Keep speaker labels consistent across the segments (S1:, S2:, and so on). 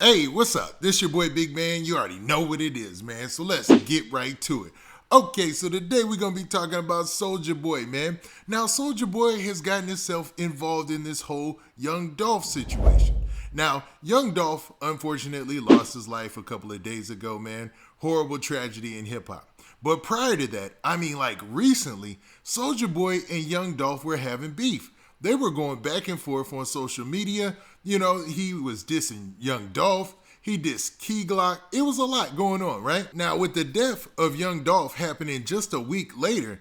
S1: Hey, what's up? This your boy Big Man. You already know what it is, man. So let's get right to it. Okay, so today we're going to be talking about Soulja Boy, man. Now, Soulja Boy has gotten himself involved in this whole Young Dolph situation. Now, Young Dolph unfortunately lost his life a couple of days ago, man. Horrible tragedy in hip hop. But prior to that, like recently, Soulja Boy and Young Dolph were having beef. They were going back and forth on social media. You know, he was dissing Young Dolph. He dissed Key Glock. It was a lot going on, right? Now, with the death of Young Dolph happening just a week later,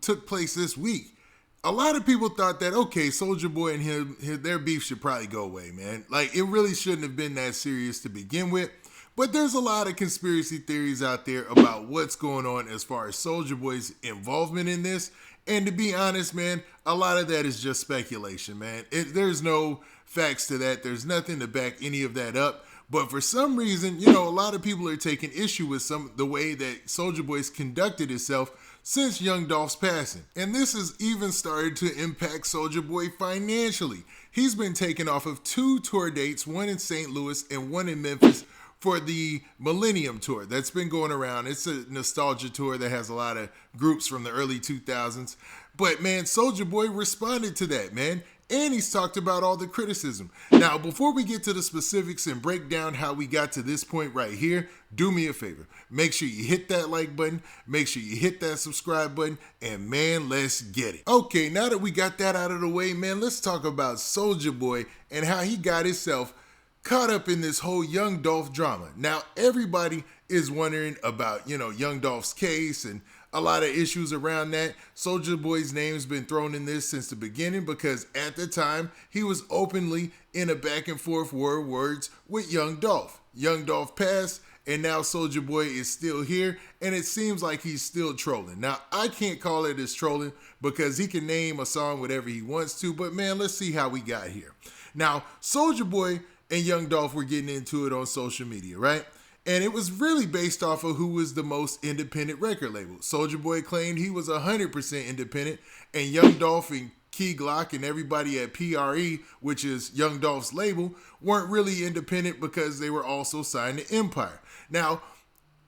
S1: took place this week. A lot of people thought that, okay, Soulja Boy and him, their beef should probably go away, man. Like, it really shouldn't have been that serious to begin with. But there's a lot of conspiracy theories out there about what's going on as far as Soulja Boy's involvement in this. And to be honest, man, a lot of that is just speculation, man. There's no facts to that. There's nothing to back any of that up. But for some reason, a lot of people are taking issue with the way that Soulja Boy's conducted himself since Young Dolph's passing. And this has even started to impact Soulja Boy financially. He's been taken off of 2 tour dates, one in St. Louis and one in Memphis, for the Millennium Tour that's been going around. It's a nostalgia tour that has a lot of groups from the early 2000s. But man, Soulja Boy responded to that, man. And he's talked about all the criticism. Now, before we get to the specifics and break down how we got to this point right here, do me a favor. Make sure you hit that like button. Make sure you hit that subscribe button. And man, let's get it. Okay, now that we got that out of the way, man, let's talk about Soulja Boy and how he got himself caught up in this whole Young Dolph drama. Now, everybody is wondering about, Young Dolph's case and a lot of issues around that. Soulja Boy's name's been thrown in this since the beginning because at the time, he was openly in a back and forth war words with Young Dolph. Young Dolph passed, and now Soulja Boy is still here, and it seems like he's still trolling. Now, I can't call it as trolling because he can name a song whatever he wants to, but man, let's see how we got here. Now, Soulja Boy and Young Dolph were getting into it on social media, right? And it was really based off of who was the most independent record label. Soulja Boy claimed he was 100% independent, and Young Dolph and Key Glock and everybody at PRE, which is Young Dolph's label, weren't really independent because they were also signed to Empire. Now,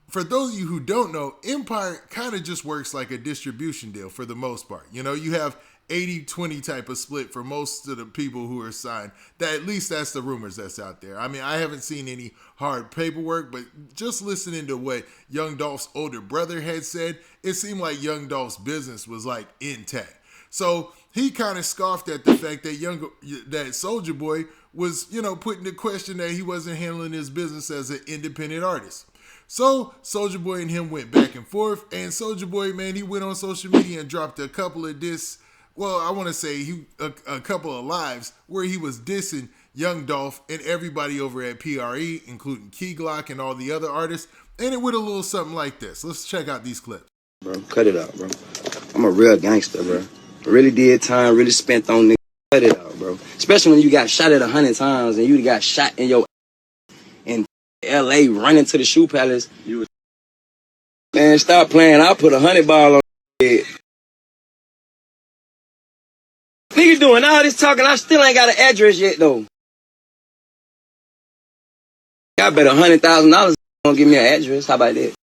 S1: for those of you who don't know, Empire kind of just works like a distribution deal for the most part. You have 80-20 type of split for most of the people who are signed. At least that's the rumors that's out there. I haven't seen any hard paperwork, but just listening to what Young Dolph's older brother had said, it seemed like Young Dolph's business was like intact. So he kind of scoffed at the fact that Soulja Boy was, put into question that he wasn't handling his business as an independent artist. So Soulja Boy and him went back and forth, and Soulja Boy, man, he went on social media and dropped a couple of a couple of lives where he was dissing Young Dolph and everybody over at PRE, including Key Glock and all the other artists, and it went a little something like this. Let's check out these clips.
S2: Bro, cut it out, bro. I'm a real gangster, bro. Really did time, really spent on niggas. Cut it out, bro. Especially when you got shot at 100 times and you got shot in your in LA running to the shoe palace. Man, stop playing. I'll put 100 ball on your head. Nigga doing all this talking, I still ain't got an address yet, though. I bet $100,000 gonna give me an address. How about that?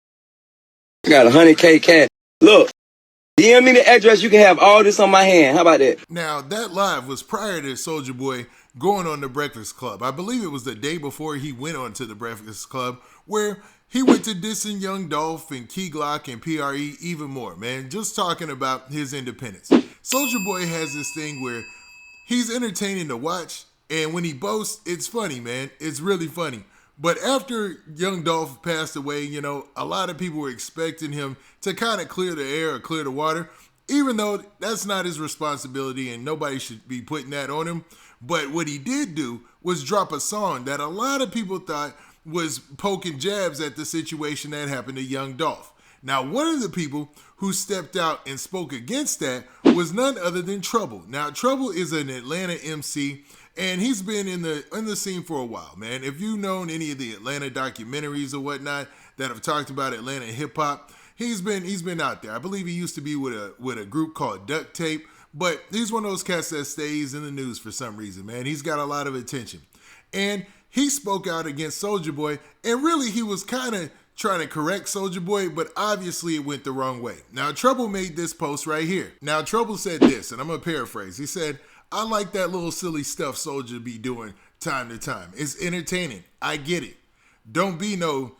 S2: I got 100K cash. Look, DM me the address, you can have all this on my hand. How about that?
S1: Now, that live was prior to Soulja Boy going on the Breakfast Club. I believe it was the day before he went on to the Breakfast Club, where he went to dissing Young Dolph and Key Glock and PRE even more, man. Just talking about his independence. Soulja Boy has this thing where he's entertaining to watch, and when he boasts, it's funny, man. It's really funny. But after Young Dolph passed away, a lot of people were expecting him to kind of clear the air or clear the water, even though that's not his responsibility and nobody should be putting that on him. But what he did do was drop a song that a lot of people thought was poking jabs at the situation that happened to Young Dolph. Now, one of the people who stepped out and spoke against that was none other than Trouble. Now, Trouble is an Atlanta MC, and he's been in the scene for a while, man. If you've known any of the Atlanta documentaries or whatnot that have talked about Atlanta hip hop, he's been out there. I believe he used to be with a group called Duct Tape, but he's one of those cats that stays in the news for some reason, man. He's got a lot of attention. And he spoke out against Soulja Boy, and really he was kind of trying to correct Soulja Boy, but obviously it went the wrong way. Now, Trouble made this post right here. Now, Trouble said this, and I'm going to paraphrase. He said, "I like that little silly stuff Soulja be doing time to time. It's entertaining. I get it. Don't be no,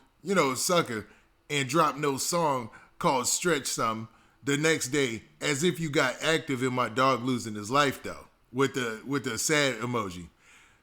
S1: sucker and drop no song called Stretch Some the next day as if you got active in my dog losing his life, though, with the sad emoji.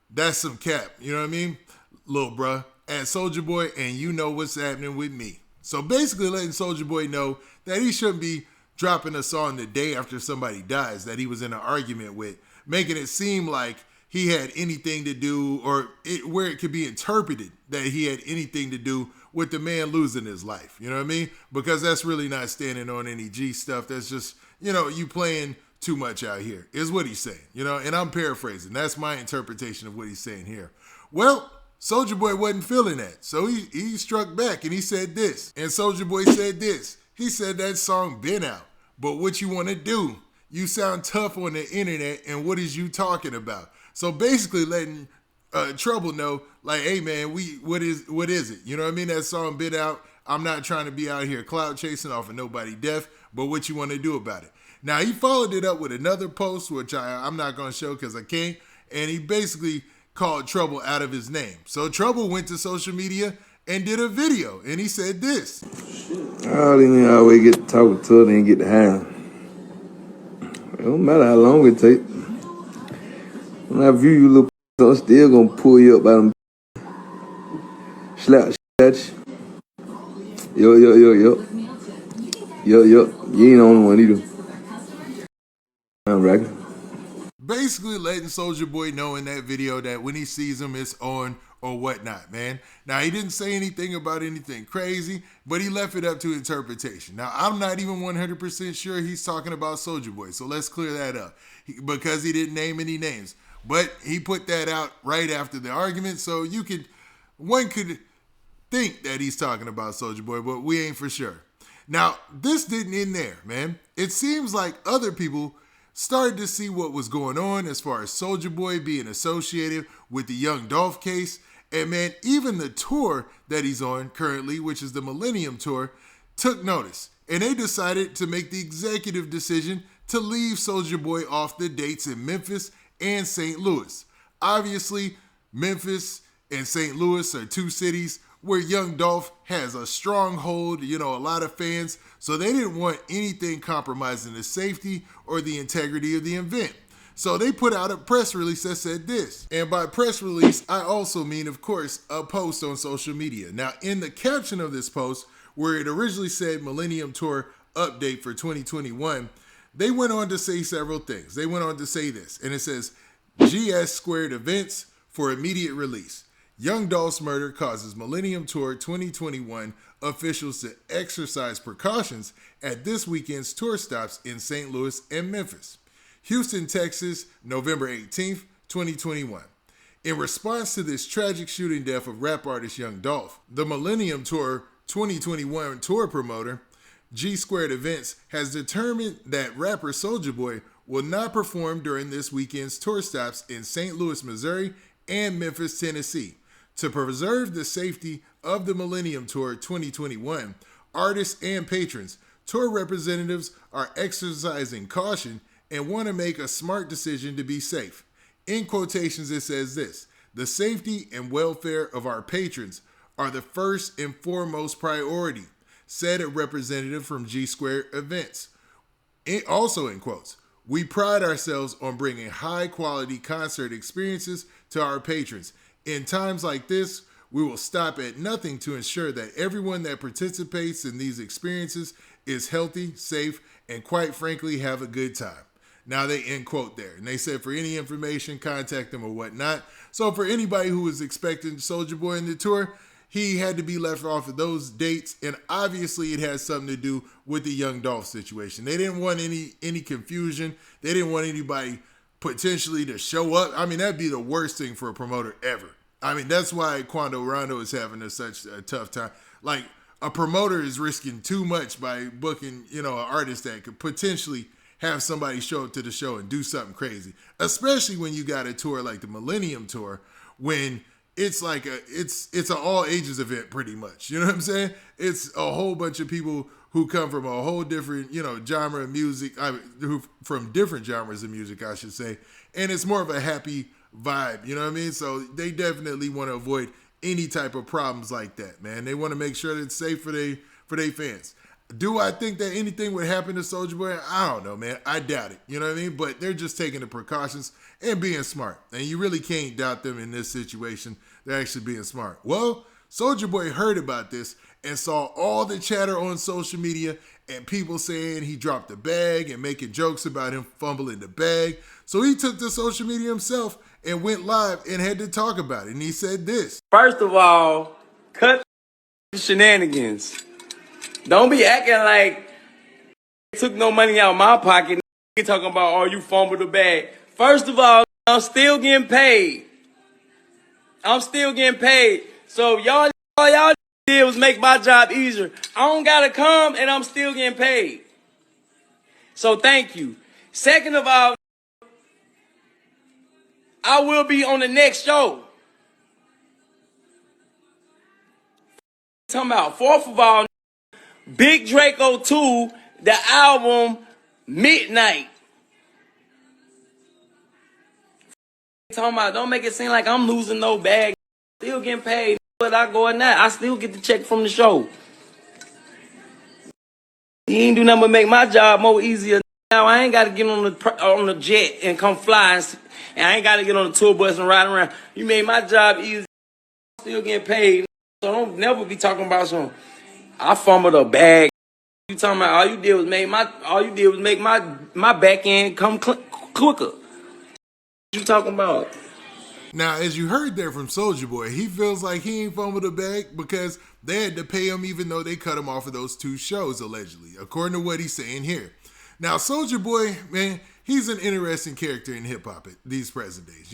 S1: That's some cap, you know what I mean? Little bruh, at Soulja Boy, and you know what's happening with me." So basically letting Soulja Boy know that he shouldn't be dropping a song the day after somebody dies that he was in an argument with, making it seem like he had anything to do, or where it could be interpreted that he had anything to do with the man losing his life. You know what I mean? Because that's really not standing on any G stuff. That's just, you playing too much out here, is what he's saying, and I'm paraphrasing. That's my interpretation of what he's saying here. Well, Soulja Boy wasn't feeling that, so he struck back and he said this. And Soulja Boy said this. He said that song been out, but what you want to do? You sound tough on the internet, and what is you talking about? So basically letting Trouble know, like, hey man, what is it? You know what I mean? That song been out. I'm not trying to be out here cloud chasing off of nobody deaf, but what you want to do about it? Now, he followed it up with another post, which I'm not going to show because I can't, and he basically called Trouble out of his name. So Trouble went to social media and did a video, and he said this.
S3: I don't always get to talk to her and get the hand. It don't matter how long it take. When I view you, little I'm still gonna pull you up by them. Slap, scratch. Yo. You ain't the only one either. I'm racking.
S1: Basically letting Soulja Boy know in that video that when he sees him, it's on or whatnot, man. Now, he didn't say anything about anything crazy, but he left it up to interpretation. Now, I'm not even 100% sure he's talking about Soulja Boy, so let's clear that up because he didn't name any names. But he put that out right after the argument, so one could think that he's talking about Soulja Boy, but we ain't for sure. Now, this didn't end there, man. It seems like other people started to see what was going on as far as Soulja Boy being associated with the Young Dolph case. And man, even the tour that he's on currently, which is the Millennium Tour, took notice. And they decided to make the executive decision to leave Soulja Boy off the dates in Memphis and St. Louis. Obviously, Memphis and St. Louis are two cities where Young Dolph has a stronghold, a lot of fans, so they didn't want anything compromising the safety or the integrity of the event. So they put out a press release that said this. And by press release, I also mean, of course, a post on social media. Now, in the caption of this post, where it originally said Millennium Tour update for 2021, they went on to say several things. They went on to say this, and it says, GS Squared events for immediate release. Young Dolph's murder causes Millennium Tour 2021 officials to exercise precautions at this weekend's tour stops in St. Louis and Memphis. Houston, Texas, November 18th, 2021. In response to this tragic shooting death of rap artist Young Dolph, the Millennium Tour 2021 tour promoter, G Squared Events, has determined that rapper Soulja Boy will not perform during this weekend's tour stops in St. Louis, Missouri and Memphis, Tennessee. To preserve the safety of the Millennium Tour 2021, artists and patrons, tour representatives are exercising caution and want to make a smart decision to be safe. In quotations, it says this: the safety and welfare of our patrons are the first and foremost priority, said a representative from G Squared Events. Also in quotes, we pride ourselves on bringing high quality concert experiences to our patrons. In times like this, we will stop at nothing to ensure that everyone that participates in these experiences is healthy, safe, and quite frankly, have a good time. Now they end quote there. And they said for any information, contact them or whatnot. So for anybody who was expecting Soulja Boy in the tour, he had to be left off of those dates. And obviously it has something to do with the Young Dolph situation. They didn't want any confusion. They didn't want anybody potentially to show up. I mean, that'd be the worst thing for a promoter ever. I mean, that's why Quando Rondo is having such a tough time. Like, a promoter is risking too much by booking, an artist that could potentially have somebody show up to the show and do something crazy. Especially when you got a tour like the Millennium Tour, when it's like it's an all ages event pretty much. You know what I'm saying? It's a whole bunch of people who come from a whole different, genre of music, who from different genres of music, I should say. And it's more of a happy vibe, you know what I mean? So they definitely want to avoid any type of problems like that, man. They want to make sure that it's safe for they fans. Do I think that anything would happen to Soulja Boy? I don't know, man. I doubt it. You know what I mean? But they're just taking the precautions and being smart. And you really can't doubt them in this situation. They're actually being smart. Well, Soulja Boy heard about this and saw all the chatter on social media and people saying he dropped the bag and making jokes about him fumbling the bag. So he took to social media himself and went live and had to talk about it. And he said this.
S2: First of all, cut the shenanigans. Don't be acting like took no money out of my pocket. Talking about, oh, you fumbled the bag. First of all, I'm still getting paid. I'm still getting paid. So y'all did was make my job easier. I don't gotta come and I'm still getting paid. So thank you. Second of all, I will be on the next show. Talking about, fourth of all, Big Draco 2, the album Midnight. Talking about, don't make it seem like I'm losing no bag. Still getting paid, but I go in that. I still get the check from the show. He ain't do nothing but make my job more easier. Now I ain't got to get on the jet and come fly, and I ain't got to get on the tour bus and ride around. You made my job easy. Still getting paid. So don't never be talking about some. I fumbled a bag. You talking about all you did was make my back end come quicker. What you talking about?
S1: Now, as you heard there from Soulja Boy, he feels like he ain't fumbled a bag because they had to pay him even though they cut him off of those 2 shows, allegedly, according to what he's saying here. Now, Soulja Boy, man, he's an interesting character in hip-hop these present days,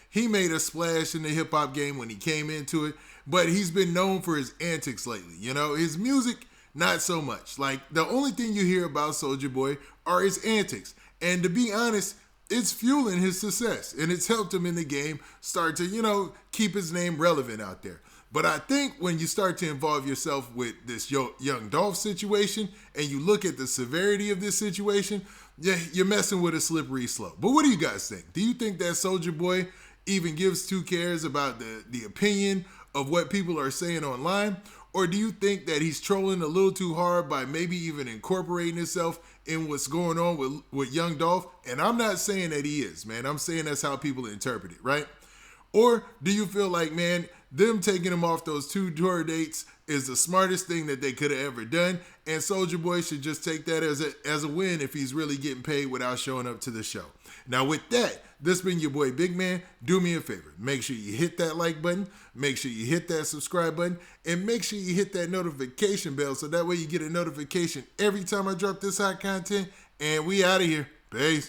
S1: He made a splash in the hip-hop game when he came into it, but he's been known for his antics lately, His music, not so much. Like, the only thing you hear about Soulja Boy are his antics. And to be honest, it's fueling his success, and it's helped him in the game start to, keep his name relevant out there. But I think when you start to involve yourself with this young Dolph situation, and you look at the severity of this situation, you're messing with a slippery slope. But what do you guys think? Do you think that Soulja Boy even gives 2 cares about the opinion of what people are saying online? Or do you think that he's trolling a little too hard by maybe even incorporating himself in what's going on with young Dolph? And I'm not saying that he is, man. I'm saying that's how people interpret it, right? Or do you feel like, man, them taking him off those 2 tour dates is the smartest thing that they could have ever done, and Soulja Boy should just take that as a win if he's really getting paid without showing up to the show? Now, with that, this been your boy Big Man. Do me a favor. Make sure you hit that like button. Make sure you hit that subscribe button. And make sure you hit that notification bell so that way you get a notification every time I drop this hot content. And we out of here. Peace.